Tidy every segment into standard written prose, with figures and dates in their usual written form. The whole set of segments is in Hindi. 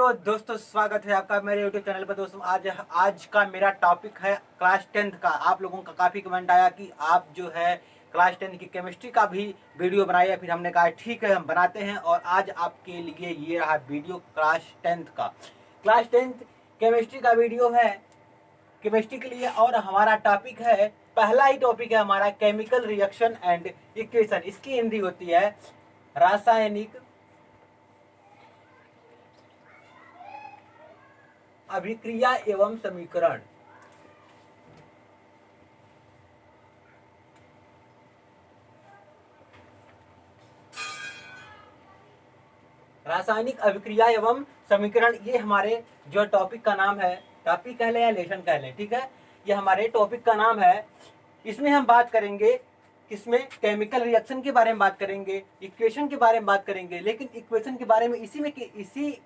हेलो दोस्तों, स्वागत है आपका मेरे यूट्यूब चैनल पर। दोस्तों आज का मेरा टॉपिक है क्लास 10th का। आप लोगों का काफ़ी कमेंट आया कि आप जो है क्लास 10 की केमिस्ट्री का भी वीडियो बनाइए। फिर हमने कहा ठीक है, हम बनाते हैं। और आज आपके लिए ये रहा वीडियो क्लास 10th का। क्लास 10th केमिस्ट्री का वीडियो है केमिस्ट्री के लिए। और हमारा टॉपिक है, पहला ही टॉपिक है हमारा, केमिकल रिएक्शन एंड इक्वेशन। इसकी हिंदी होती है रासायनिक अभिक्रिया एवं समीकरण। रासायनिक अभिक्रिया एवं समीकरण, ये हमारे जो टॉपिक का नाम है, टॉपिक कह लें या लेसन कह लें, ठीक है, ये हमारे टॉपिक का नाम है। इसमें हम बात करेंगे, किसमें, केमिकल रिएक्शन के बारे में बात करेंगे, इक्वेशन के बारे में बात करेंगे। लेकिन इक्वेशन के बारे में इसी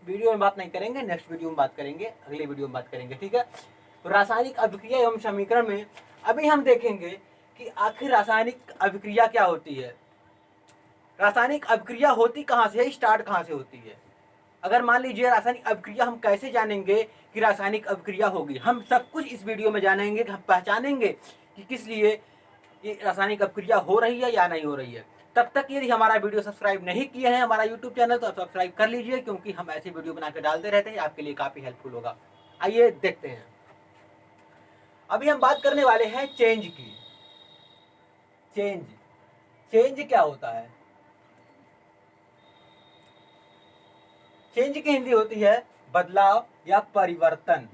वीडियो में बात नहीं करेंगे, नेक्स्ट वीडियो में बात करेंगे, अगले वीडियो में बात करेंगे, ठीक है। तो रासायनिक अभिक्रिया एवं समीकरण में अभी हम देखेंगे कि आखिर रासायनिक अभिक्रिया क्या होती है, रासायनिक अभिक्रिया होती कहाँ से है, स्टार्ट कहाँ से होती है। अगर मान लीजिए रासायनिक अभिक्रिया, हम कैसे जानेंगे कि रासायनिक अभिक्रिया होगी, हम सब कुछ इस वीडियो में जानेंगे। हम पहचानेंगे कि किस लिए ये रासायनिक अभिक्रिया हो रही है या नहीं हो रही है। तब तक यदि हमारा वीडियो सब्सक्राइब नहीं किए हैं हमारा यूट्यूब चैनल, तो सब्सक्राइब कर लीजिए, क्योंकि हम ऐसे वीडियो बना के डालते रहते हैं, आपके लिए काफ़ी हेल्पफुल होगा। आइए देखते हैं। अभी हम बात करने वाले हैं चेंज की। चेंज चेंज क्या होता है? चेंज की हिंदी होती है बदलाव या परिवर्तन।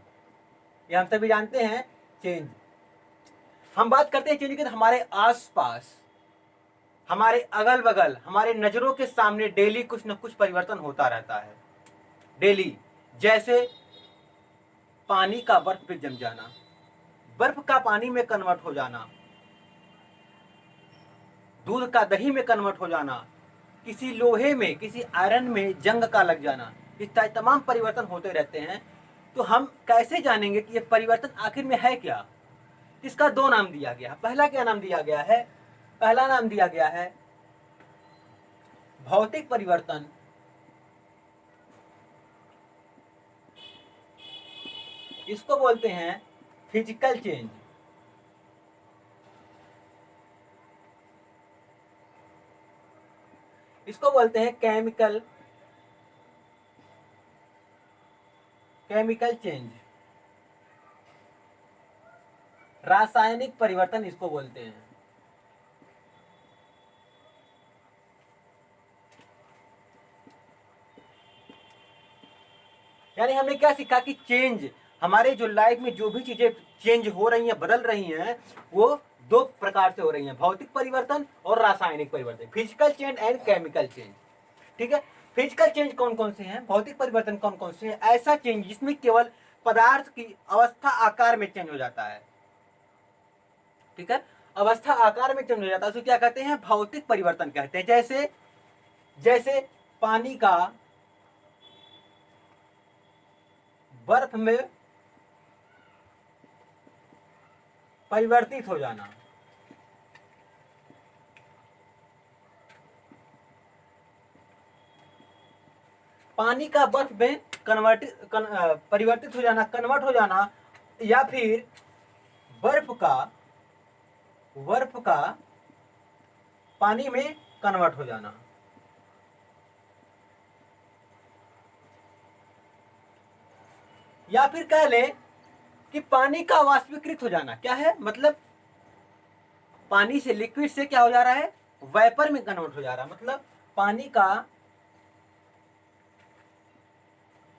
ये हम सभी जानते हैं चेंज। हम बात करते हैं चेंज की, तो हमारे आसपास, हमारे अगल बगल, हमारे नजरों के सामने डेली कुछ न कुछ परिवर्तन होता रहता है। डेली, जैसे पानी का बर्फ पे जम जाना, बर्फ का पानी में कन्वर्ट हो जाना, दूध का दही में कन्वर्ट हो जाना, किसी लोहे में, किसी आयरन में जंग का लग जाना, इस तमाम परिवर्तन होते रहते हैं। तो हम कैसे जानेंगे कि ये परिवर्तन आखिर में है क्या? इसका दो नाम दिया गया है। पहला क्या नाम दिया गया है? पहला नाम दिया गया है भौतिक परिवर्तन। इसको बोलते हैं फिजिकल चेंज। इसको बोलते हैं केमिकल चेंज। रासायनिक परिवर्तन इसको बोलते हैं। यानी हमने क्या सीखा कि चेंज, हमारे जो लाइफ में जो भी चीजें चेंज हो रही हैं, बदल रही हैं, वो दो प्रकार से हो रही हैं, भौतिक परिवर्तन और रासायनिक परिवर्तन, physical change and chemical change, ठीक है। फिजिकल चेंज कौन कौन से हैं, भौतिक परिवर्तन कौन कौन से हैं? ऐसा चेंज जिसमें केवल पदार्थ की अवस्था आकार में चेंज हो जाता है, ठीक है, अवस्था आकार में चेंज हो जाता है, उसको क्या कहते हैं? भौतिक परिवर्तन कहते हैं। जैसे जैसे पानी का बर्फ में परिवर्तित हो जाना, पानी का बर्फ में परिवर्तित हो जाना, कन्वर्ट हो जाना, या फिर बर्फ का पानी में कन्वर्ट हो जाना, या फिर कह लें कि पानी का वाष्पीकृत हो जाना। क्या है मतलब? पानी से, लिक्विड से क्या हो जा रहा है? वेपर में कन्वर्ट हो जा रहा है। मतलब पानी का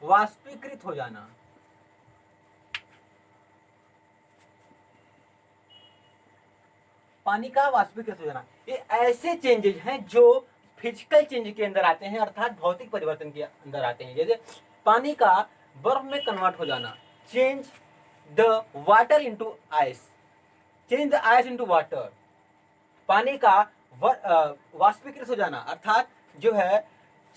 वाष्पीकृत हो जाना। पानी का वाष्पीकृत हो जाना, ये ऐसे चेंजेज हैं जो फिजिकल चेंज के अंदर आते हैं, अर्थात भौतिक परिवर्तन के अंदर आते हैं। जैसे पानी का बर्फ में कन्वर्ट हो जाना, change the water into ice, change the ice into water. पानी का वाष्पीकृत हो जाना, अर्थात जो है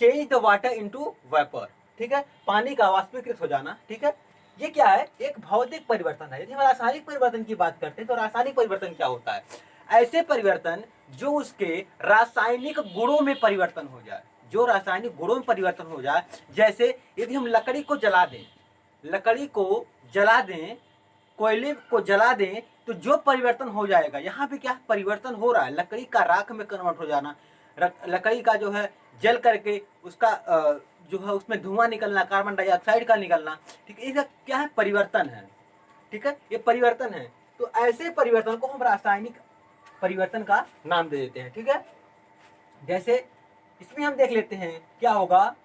change the water into vapour, ठीक है, पानी का वाष्पीकृत हो जाना, ठीक है। ये क्या है? एक भौतिक परिवर्तन है। यदि हम रासायनिक परिवर्तन की बात करते हैं, तो रासायनिक परिवर्तन क्या होता है? ऐसे परिवर्तन जो उसके रासायनिक गुणों में परिवर्तन हो जाए, जो रासायनिक गुणों में परिवर्तन हो जाए, जैसे यदि हम लकड़ी को जला दें, लकड़ी को जला दें, कोयले को जला दें, तो जो परिवर्तन हो जाएगा, यहाँ पे क्या परिवर्तन हो रहा है, लकड़ी का राख में कन्वर्ट हो जाना, लकड़ी का जो है जल करके उसका जो है उसमें धुआं निकलना, कार्बन डाइऑक्साइड का निकलना, ठीक है, इसका क्या है परिवर्तन है, ठीक है, ये परिवर्तन है। तो ऐसे परिवर्तन को हम रासायनिक परिवर्तन का नाम दे देते हैं, ठीक है। जैसे इसमें हम देख लेते हैं क्या होगा,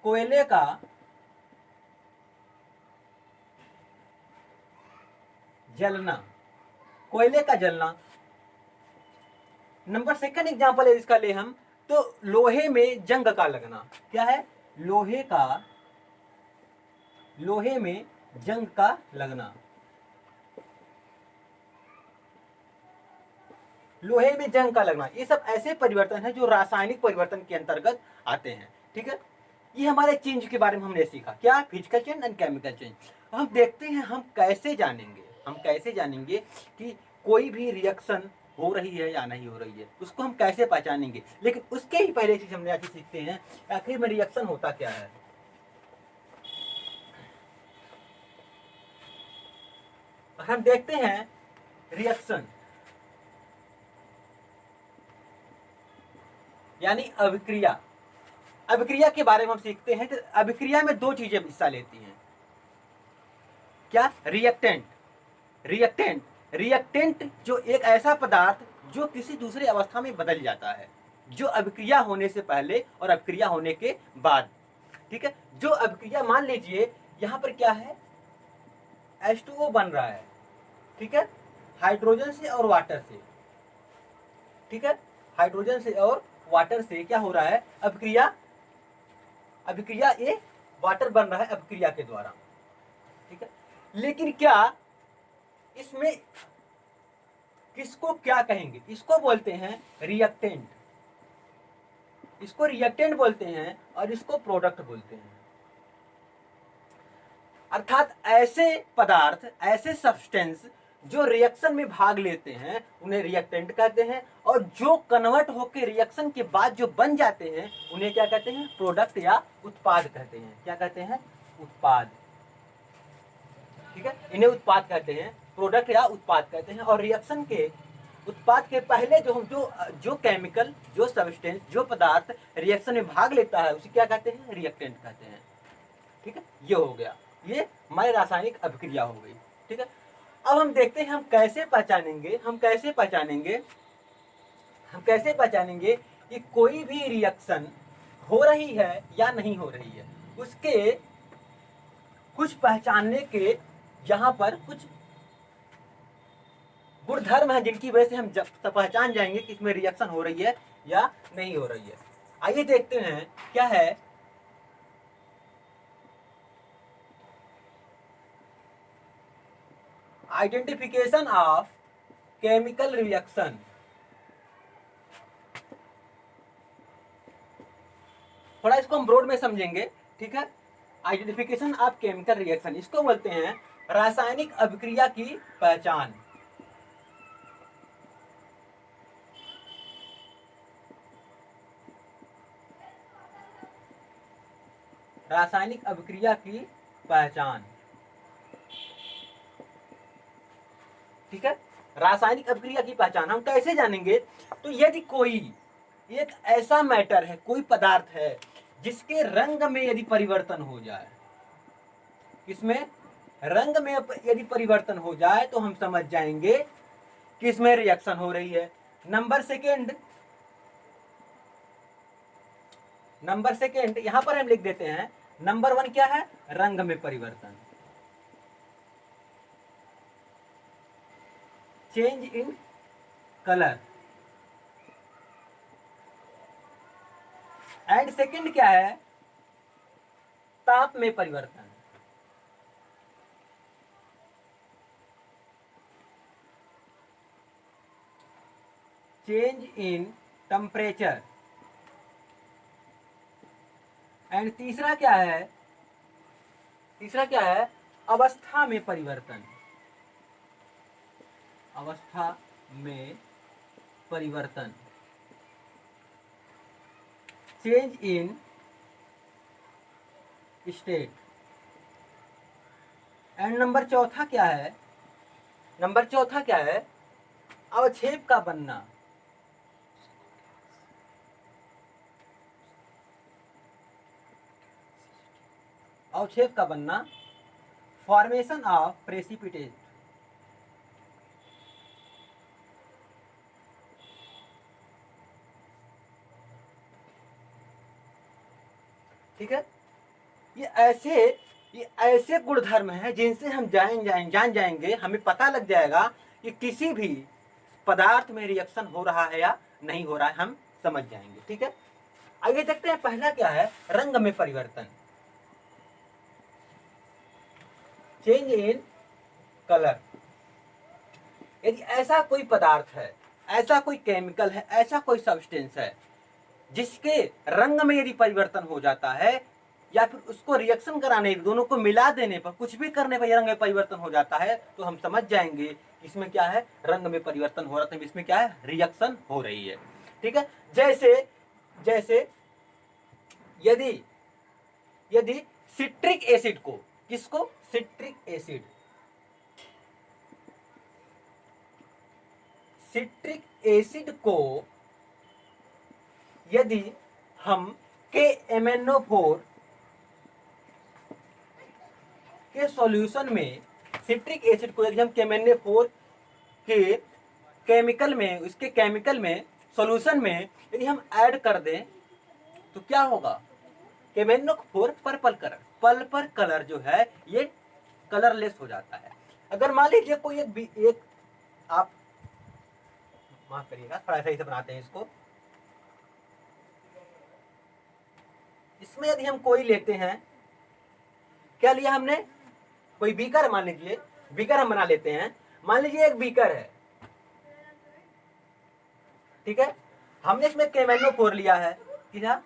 कोयले का जलना, कोयले का जलना। नंबर सेकंड एग्जांपल है इसका ले हम, तो लोहे में जंग का लगना, क्या है, लोहे में जंग का लगना, लोहे में जंग का लगना, ये सब ऐसे परिवर्तन है जो रासायनिक परिवर्तन के अंतर्गत आते हैं, ठीक है। ये हमारे चेंज के बारे में हमने सीखा, क्या, physical change and chemical change. हम देखते हैं हम कैसे जानेंगे कि कोई भी रिएक्शन हो रही है या नहीं हो रही है, उसको हम कैसे पहचानेंगे। लेकिन उसके ही पहले चीज हमने आगे सीखते हैं आखिर में रिएक्शन होता क्या है। हम देखते हैं रिएक्शन यानी अभिक्रिया, अभिक्रिया के बारे में हम सीखते हैं। तो अभिक्रिया में दो चीजें हिस्सा लेती हैं, क्या, रिएक्टेंट जो एक ऐसा पदार्थ जो किसी दूसरे अवस्था में बदल जाता है, जो अभिक्रिया होने से पहले और अभिक्रिया होने के बाद, ठीक है। जो अभिक्रिया, मान लीजिए यहां पर क्या है, H2O बन रहा है, ठीक है, हाइड्रोजन से और वाटर से, ठीक है, हाइड्रोजन से और वाटर से क्या हो रहा है, अभिक्रिया ये वाटर बन रहा है अभिक्रिया के द्वारा, ठीक है। लेकिन क्या इसमें किसको क्या कहेंगे, इसको बोलते हैं रिएक्टेंट, इसको रिएक्टेंट बोलते हैं और इसको प्रोडक्ट बोलते हैं। अर्थात ऐसे पदार्थ, ऐसे सब्सटेंस जो रिएक्शन में भाग लेते हैं उन्हें रिएक्टेंट कहते हैं, और जो कन्वर्ट होकर रिएक्शन के बाद जो बन जाते हैं उन्हें क्या कहते हैं, प्रोडक्ट या उत्पाद कहते हैं। क्या कहते हैं, उत्पाद, ठीक है, इन्हें उत्पाद कहते हैं, प्रोडक्ट या उत्पाद कहते हैं। और रिएक्शन के उत्पाद के पहले जो केमिकल, जो सब्सटेंस, जो पदार्थ रिएक्शन में भाग लेता है उसे क्या कहते हैं, रिएक्टेंट कहते हैं, ठीक है। ये हो गया, ये हमारी रासायनिक अभिक्रिया हो गई, ठीक है। अब हम देखते हैं हम कैसे पहचानेंगे कि कोई भी रिएक्शन हो रही है या नहीं हो रही है। उसके कुछ पहचानने के यहाँ पर कुछ गुणधर्म है जिनकी वजह से हम जब पहचान जाएंगे कि इसमें रिएक्शन हो रही है या नहीं हो रही है। आइए देखते हैं क्या है। आइडेंटिफिकेशन ऑफ केमिकल रिएक्शन, थोड़ा इसको हम ब्रॉड में समझेंगे, ठीक है। आइडेंटिफिकेशन ऑफ केमिकल रिएक्शन, इसको बोलते हैं रासायनिक अभिक्रिया की पहचान। रासायनिक अभिक्रिया की पहचान, ठीक है। रासायनिक अभिक्रिया की पहचान हम कैसे जानेंगे, तो यदि कोई एक ऐसा मैटर है, कोई पदार्थ है जिसके रंग में यदि परिवर्तन हो जाए, इसमें रंग में यदि परिवर्तन हो जाए तो हम समझ जाएंगे कि इसमें रिएक्शन हो रही है। नंबर सेकेंड यहां पर हम लिख देते हैं। नंबर 1 क्या है, रंग में परिवर्तन, change in colour. And second क्या है, ताप में परिवर्तन, चेंज इन टेम्परेचर। एंड तीसरा क्या है, अवस्था में परिवर्तन, अवस्था में परिवर्तन। Change in state. And number चौथा क्या है? नंबर चौथा क्या है? अवक्षेप का बनना। अवक्षेप का बनना, फॉर्मेशन ऑफ प्रेसिपिटेट। ठीक है, ये ऐसे गुणधर्म हैं जिनसे हम जान जाएंगे, हमें पता लग जाएगा कि किसी भी पदार्थ में रिएक्शन हो रहा है या नहीं हो रहा है, हम समझ जाएंगे। ठीक है, आइए देखते हैं पहला क्या है, रंग में परिवर्तन, चेंज इन कलर। यदि ऐसा कोई पदार्थ है, ऐसा कोई केमिकल है, ऐसा कोई सब्सटेंस है जिसके रंग में यदि परिवर्तन हो जाता है, या फिर उसको रिएक्शन कराने, दोनों को मिला देने पर, कुछ भी करने पर रंग में परिवर्तन हो जाता है, तो हम समझ जाएंगे कि इसमें क्या है, रंग में परिवर्तन हो रहा है, इसमें क्या है, रिएक्शन हो रही है। ठीक है, जैसे जैसे यदि यदि सिट्रिक एसिड को, किसको, सिट्रिक एसिड, सिट्रिक एसिड को यदि हम KMnO4 के सॉल्यूशन में, सिट्रिक एसिड को यदि हम KMnO4 के केमिकल में, उसके केमिकल में, सॉल्यूशन में यदि हम ऐड कर दें, तो क्या होगा, KMnO4 पर्पल कलर जो है ये कलरलेस हो जाता है। अगर मान लीजिए कोई एक आप माफ करिएगा, थोड़ा सही से बनाते हैं इसको। इसमें यदि हम कोई लेते हैं, क्या लिया हमने, कोई बीकर, मान लीजिए बीकर हम बना लेते हैं। मान लीजिए एक बीकर है, ठीक है, हमने इसमें KMnO4 लिया है, क्या,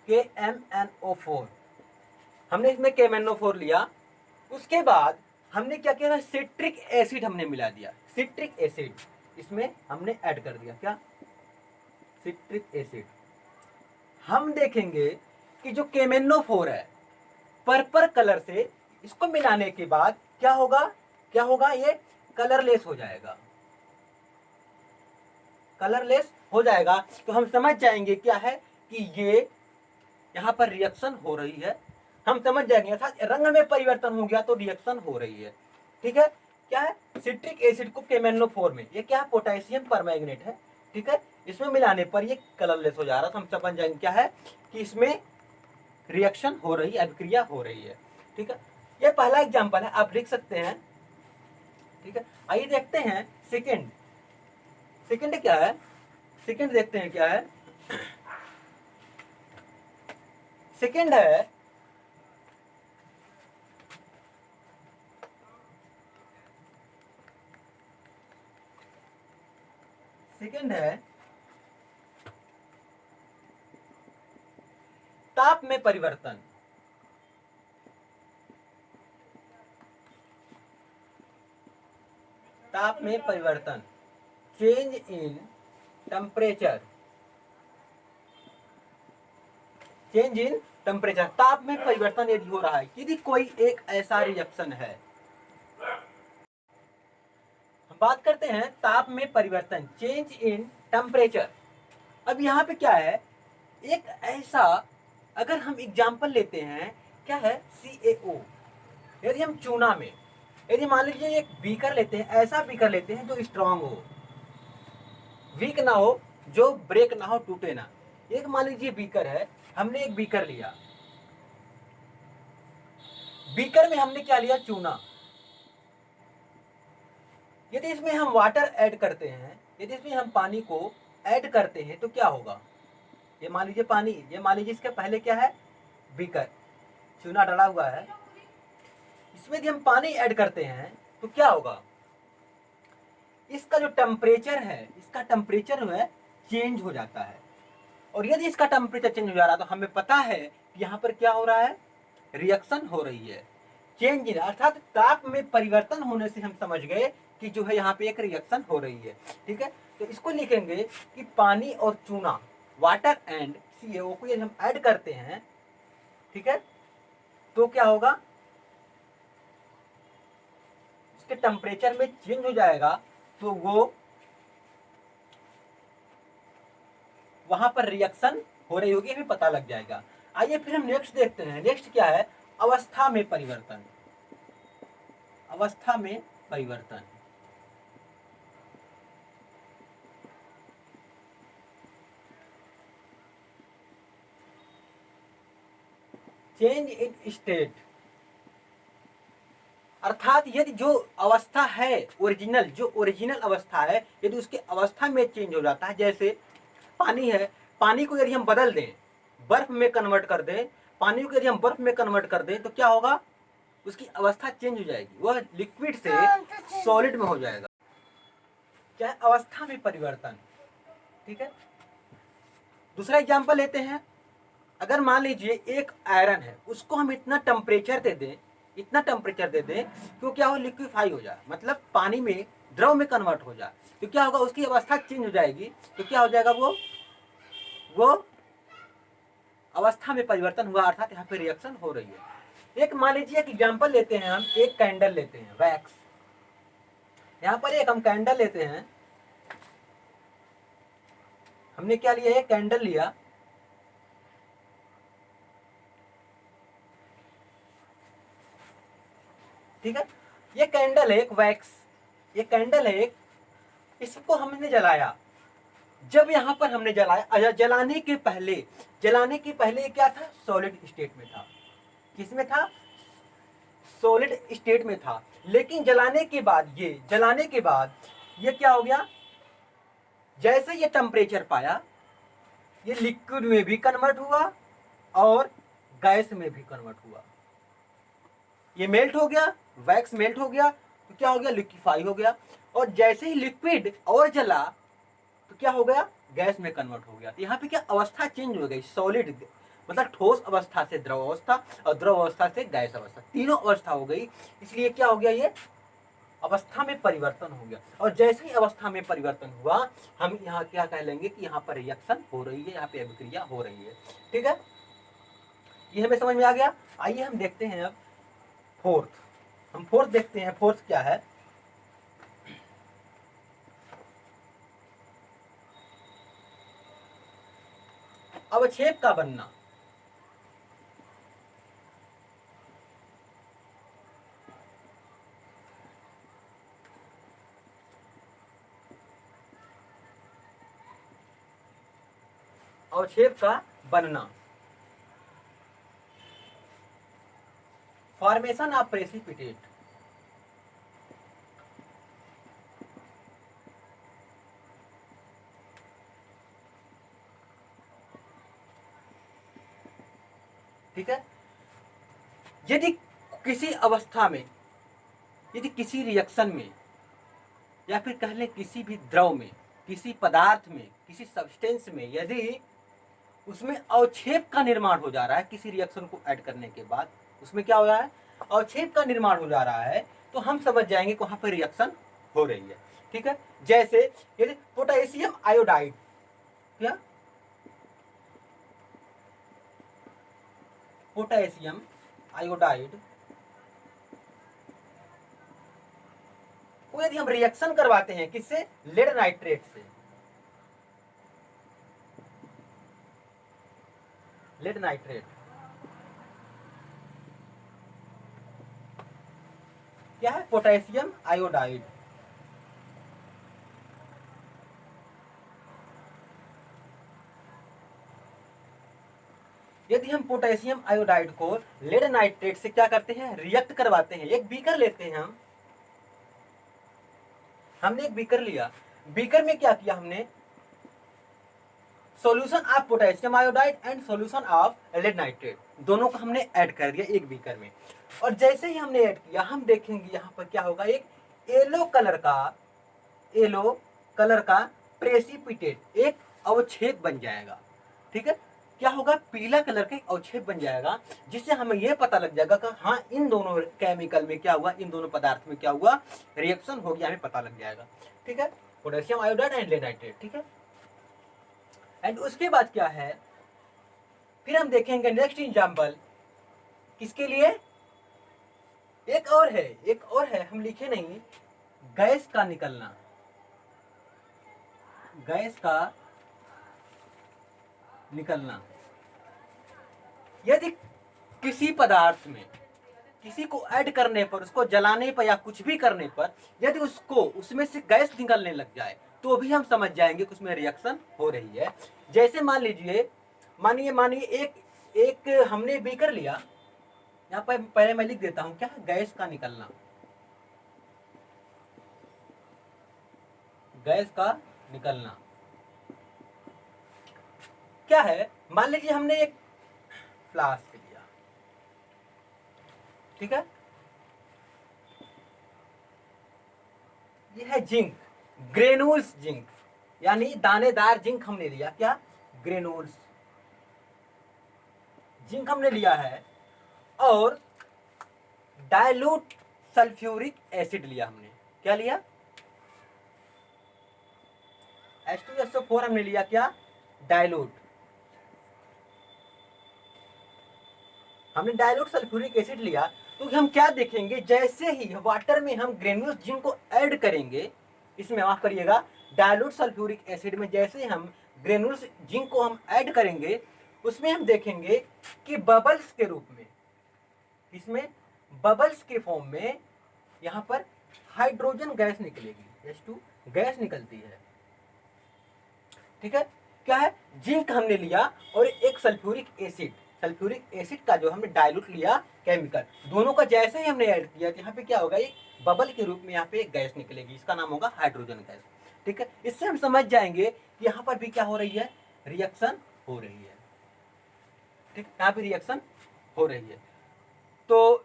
KMnO4, हमने इसमें KMnO4 लिया। उसके बाद हमने क्या किया, सिट्रिक एसिड हमने मिला दिया, सिट्रिक एसिड इसमें हमने ऐड कर दिया, क्या, सिट्रिक एसिड। हम देखेंगे कि जो KMnO4 है पर्पल कलर से, इसको मिलाने के बाद क्या होगा, क्या होगा, ये कलरलेस हो जाएगा, कलरलेस हो जाएगा। तो हम समझ जाएंगे क्या है कि ये यहाँ पर रिएक्शन हो रही है, हम समझ जाएंगे, अर्थात रंग में परिवर्तन हो गया तो रिएक्शन हो रही है। ठीक है, क्या है, सिट्रिक एसिड को KMnO4 में, ये क्या है, पोटेशियम परमैंगनेट है, ठीक है, इसमें मिलाने पर ये कलरलेस हो जा रहा है, तो हम समझ जाएंगे क्या है कि इसमें रिएक्शन हो रही है, अभिक्रिया हो रही है। ठीक है, ये पहला एग्जांपल है, आप लिख सकते हैं। ठीक है, आइए देखते हैं सेकंड। सेकंड क्या है, सेकंड देखते हैं क्या है। सेकंड है ताप में परिवर्तन। ताप में परिवर्तन, change in temperature, change in temperature, ताप में परिवर्तन यदि हो रहा है, यदि कोई एक ऐसा रिएक्शन है, हम बात करते हैं ताप में परिवर्तन, चेंज इन टेम्परेचर। अब यहाँ पे क्या है, एक ऐसा, अगर हम एग्जाम्पल लेते हैं, क्या है, CaO, यदि हम चूना में, यदि मान लीजिए एक बीकर लेते हैं, ऐसा बीकर लेते हैं जो स्ट्रांग हो, वीक ना हो, जो ब्रेक ना हो, टूटे ना। एक मान लीजिए बीकर है, हमने एक बीकर लिया, बीकर में हमने क्या लिया, चूना। यदि इसमें हम वाटर ऐड करते हैं, यदि इसमें हम पानी को ऐड करते हैं, तो क्या होगा, ये मान लीजिए पानी, ये मान लीजिए इसके पहले क्या है, बीकर, चूना डला हुआ है, इसमें यदि हम पानी ऐड करते हैं तो क्या होगा, इसका जो टेम्परेचर है, इसका टेम्परेचर जो है चेंज हो जाता है। और यदि इसका टेम्परेचर चेंज हो जा रहा है, तो हमें पता है कि यहाँ पर क्या हो रहा है, रिएक्शन हो रही है, चेंज इन, अर्थात ताप में परिवर्तन होने से हम समझ गए कि जो है यहाँ पे एक रिएक्शन हो रही है। ठीक है, तो इसको लिखेंगे कि पानी और चूना, वाटर एंड CaO को यदि हम ऐड करते हैं, ठीक है, तो क्या होगा, उसके टेम्परेचर में चेंज हो जाएगा, तो वो वहां पर रिएक्शन हो रही होगी, हमें पता लग जाएगा। आइए फिर हम नेक्स्ट देखते हैं। नेक्स्ट क्या है, अवस्था में परिवर्तन। अवस्था में परिवर्तन, चेंज इन स्टेट, अर्थात यदि जो अवस्था है ओरिजिनल, जो ओरिजिनल अवस्था है, यदि उसकी अवस्था में चेंज हो जाता है, जैसे पानी है, पानी को यदि हम बदल दें, बर्फ में कन्वर्ट कर दें, पानी को यदि हम बर्फ में कन्वर्ट कर दें, तो क्या होगा, उसकी अवस्था चेंज हो जाएगी, वह लिक्विड से सॉलिड में हो जाएगा। क्या है, अवस्था में परिवर्तन, ठीक है। दूसरा एग्जांपल लेते हैं। अगर मान लीजिए एक आयरन है, उसको हम इतना टेम्परेचर दे दें, इतना टेम्परेचर दे दें कि वो क्या हो, लिक्विफाई हो जाए, मतलब पानी में, द्रव में कन्वर्ट हो जाए, तो क्या होगा, उसकी अवस्था चेंज हो जाएगी, तो क्या हो जाएगा, वो अवस्था में परिवर्तन हुआ, अर्थात यहाँ पे रिएक्शन हो रही है। एक मान लीजिए एक एग्जांपल लेते हैं, हम एक कैंडल लेते हैं, वैक्स। यहाँ पर एक हम कैंडल लेते हैं, हमने क्या लिया, एक कैंडल लिया, ठीक है। ये कैंडल है एक वैक्स, ये कैंडल है एक, इसको हमने जलाया। जब यहाँ पर हमने जलाया, जलाने के पहले क्या था, सॉलिड स्टेट में था। किसमें था, सॉलिड स्टेट में था। लेकिन जलाने के बाद ये क्या हो गया, जैसे ये टेम्परेचर पाया, ये लिक्विड में भी कन्वर्ट हुआ और गैस में भी कन्वर्ट हुआ। ये मेल्ट हो गया, वैक्स मेल्ट हो गया, तो क्या हो गया, लिक्विफाई हो गया, और जैसे ही लिक्विड और जला, तो क्या हो गया, गैस में कन्वर्ट हो गया। तो यहाँ पे क्या अवस्था चेंज हो गई, सॉलिड मतलब ठोस अवस्था से द्रव अवस्था, और द्रव अवस्था से गैस अवस्था, तीनों अवस्था हो गई। इसलिए क्या हो गया, ये अवस्था में परिवर्तन हो गया। और जैसे ही अवस्था में परिवर्तन हुआ, हम यहाँ क्या कह लेंगे कि यहाँ पर रिएक्शन हो रही है, यहाँ पे अभिक्रिया हो रही है, ठीक है। ये हमें समझ में आ गया। आइए हम देखते हैं अब फोर्थ, हम फोर्थ देखते हैं। फोर्थ क्या है, अवक्षेप का बनना। अवक्षेप का बनना, फॉर्मेशन ऑफ प्रेसिपिटेट। ठीक है, यदि किसी अवस्था में, यदि किसी रिएक्शन में, या फिर कह लें किसी भी द्रव में, किसी पदार्थ में, किसी सब्सटेंस में, यदि उसमें अवक्षेप का निर्माण हो जा रहा है, किसी रिएक्शन को ऐड करने के बाद उसमें क्या हो रहा है, अवक्षेप का निर्माण हो जा रहा है, तो हम समझ जाएंगे कि वहां पर रिएक्शन हो रही है, ठीक है। जैसे यदि पोटेशियम आयोडाइड, क्या, पोटेशियम आयोडाइड को यदि हम रिएक्शन करवाते हैं, किससे, लेड नाइट्रेट से, लेड नाइट्रेट, क्या है, पोटेशियम आयोडाइड, यदि हम पोटेशियम आयोडाइड को लेड नाइट्रेट से क्या करते हैं, रिएक्ट करवाते हैं। एक बीकर लेते हैं हमने एक बीकर लिया, बीकर में क्या किया हमने, solution of potassium iodide and solution of lead nitrate, दोनों को हमने ऐड कर दिया एक बीकर में। और जैसे ही हमने ऐड किया, हम देखेंगे यहाँ पर क्या होगा, एक येलो कलर का प्रेसिपिटेट, एक अवक्षेप बन जाएगा, ठीक है। क्या होगा, पीला कलर का एक अवक्षेप बन जाएगा, जिससे हमें यह पता लग जाएगा कि हाँ, इन दोनों केमिकल में क्या हुआ, इन दोनों पदार्थ में क्या हुआ, रिएक्शन हो गया, हमें पता लग जाएगा, ठीक है। Potassium iodide and lead nitrate, ठीक है। एंड उसके बाद क्या है, फिर हम देखेंगे नेक्स्ट एग्जाम्पल किसके लिए, एक और है, हम लिखे नहीं, गैस का निकलना, गैस का निकलना। यदि किसी पदार्थ में किसी को ऐड करने पर, उसको जलाने पर या कुछ भी करने पर यदि उसको उसमें से गैस निकलने लग जाए तो भी हम समझ जाएंगे कि उसमें रिएक्शन हो रही है। जैसे मान लीजिए, मानिए एक एक हमने बीकर लिया, यहाँ पर पहले मैं लिख देता हूं क्या, गैस का निकलना, गैस का निकलना क्या है। मान लीजिए हमने एक फ्लास्क लिया, ठीक है, ये है जिंक, ग्रेनुल्स जिंक, यानी दानेदार जिंक हमने लिया, क्या, ग्रेनुल्स जिंक हमने लिया है, और डाइल्यूट सल्फ्यूरिक एसिड लिया हमने, क्या लिया, H2SO4 हमने लिया, क्या, डाइल्यूट, हमने डाइल्यूट सल्फ्यूरिक एसिड लिया। तो हम क्या देखेंगे, जैसे ही वाटर में हम ग्रेन्यूल्स जिंक को ऐड करेंगे, इसमें माफ करिएगा, डाइल्यूट सल्फ्यूरिक एसिड में जैसे हम ग्रेन्यूल्स जिंक को हम ऐड करेंगे, उसमें हम देखेंगे कि बबल्स के रूप में, इसमें बबल्स के फॉर्म में यहां पर हाइड्रोजन गैस निकलेगी, H2 गैस निकलती है, ठीक है। क्या है, जिंक हमने लिया और एक सल्फ्यूरिक एसिड का जो हमने डाइल्यूट लिया केमिकल, दोनों का जैसे ही हमने ऐड किया, यहाँ पे क्या होगा, एक बबल के रूप में यहाँ पे एक गैस निकलेगी, इसका नाम होगा हाइड्रोजन गैस, ठीक है। इससे हम समझ जाएंगे कि यहाँ पर भी क्या हो रही है, रिएक्शन हो रही है, ठीक, यहाँ पे रिएक्शन हो रही है। तो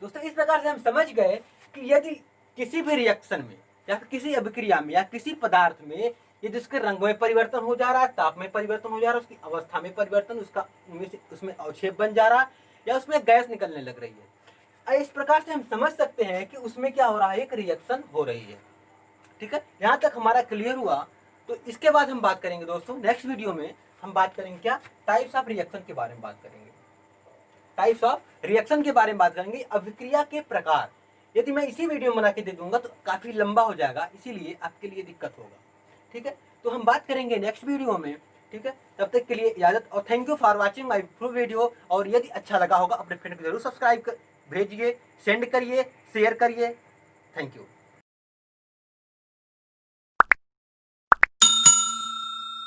दोस्तों इस प्रकार से हम समझ गए कि यदि किसी भी रिएक्शन में या फिर किसी अभिक्रिया में या किसी पदार्थ में यदि उसके रंग में परिवर्तन हो जा रहा है, ताप में परिवर्तन हो जा रहा है, उसकी अवस्था में परिवर्तन, उसका उसमें अवक्षेप बन जा रहा है, या उसमें गैस निकलने लग रही है, इस प्रकार से हम समझ सकते हैं कि उसमें क्या हो रहा है, एक रिएक्शन हो रही है, ठीक है। यहाँ तक हमारा क्लियर हुआ। तो इसके बाद हम बात करेंगे दोस्तों, नेक्स्ट वीडियो में हम बात करेंगे क्या, टाइप्स ऑफ रिएक्शन के बारे में बात करेंगे, टाइप्स ऑफ रिएक्शन के बारे में बात करेंगे, अभिक्रिया के प्रकार। यदि मैं इसी वीडियो में बना के दे दूंगा तो काफी लंबा हो जाएगा, इसीलिए आपके लिए दिक्कत होगा, ठीक है। तो हम बात करेंगे नेक्स्ट वीडियो में, ठीक है। तब तक के लिए इजाजत, और thank you for watching my full video. और यदि अच्छा लगा होगा अपने फ्रेंड को जरूर सब्सक्राइब भेजिए, सेंड करिए, शेयर करिए। Thank you.